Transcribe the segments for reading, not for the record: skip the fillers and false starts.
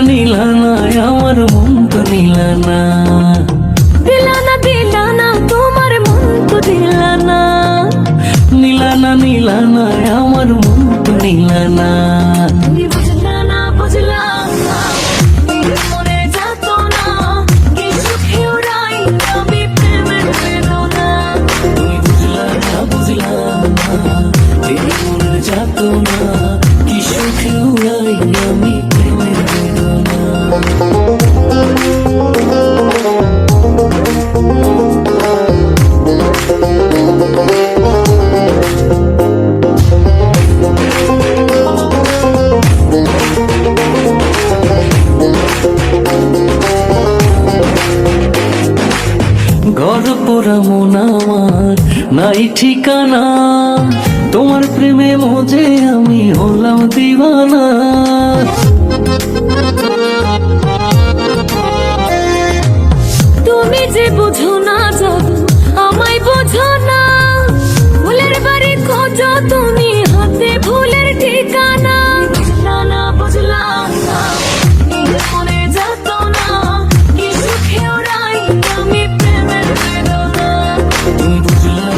নীলা না আমার মন তো নীলা না, দিলা না তোমার মন তো দিলা না, নীলা না আমার মন তো নীলা না। তুমি বুঝলা না মনে যেত না কি সুখে ওরাই আমি প্রেমের বেদনা। তুমি বুঝলা না এই মনের যাত না কি সুখে উড়াই আমি প্রেমের বেদনা। ঘর পোড়া মন আমার নাই ঠিকানা, তোমার প্রেমে মজে আমি হলাম দিওয়ানা। তুমি যে বুঝো না জাদু আমায় বোঝো না, ফুলের বাড়ি খোঁজো তুমি হাতে ফুলের ঠিকানা। বুঝলা না মনে যেত না কি সুখে ওরাই আমি প্রেমের বেদনা। তুমি বুঝলা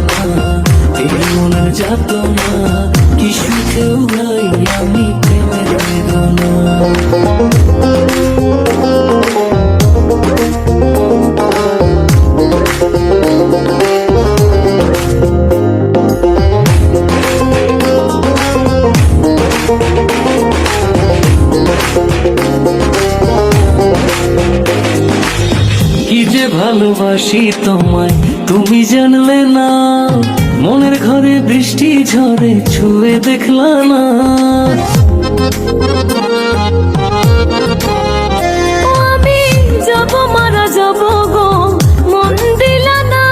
না এই মনের যাত না কি সুখে উড়াই আমি প্রেমের বেদনা। কি যে ভালোবাসি তোমায় তুমি জানলে না, মনের ঘরে বৃষ্টি ঝরে ছুঁয়ে দেখলা না। আমি যাব মারা যাব গো মন দিলা না,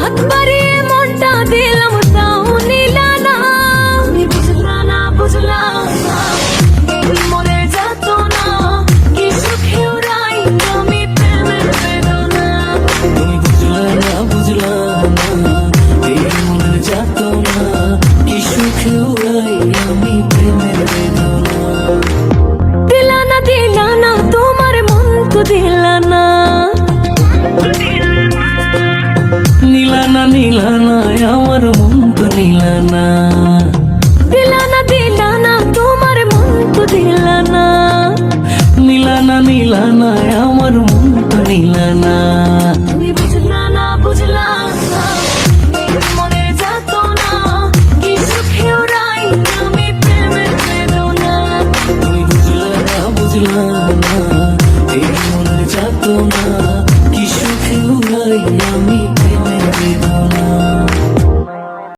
হাত বাড়িয়ে মনটা দিলাম তাও নিলা না। বুঝলা না মনে যেত না কি সুখে ওরাই আমি প্রেমের বেদনা। তুমি বুঝলা না এই মনের যাত না কি সুখে উড়াই আমি প্রেমের বেদনা। দিলা না তোমার মন তো দিলা না, নীলা না আমার মন তো নীলা না। দিলা না তোমার মন তো দিলা না, নীলা না আমার মন তো নীলা না। তুমি বুঝলা না মনে যেত না কি সুখে ওরাই আমি প্রেমের বেদনা। তুমি বুঝলা না এই মনের যাত না কি সুখে উড়াই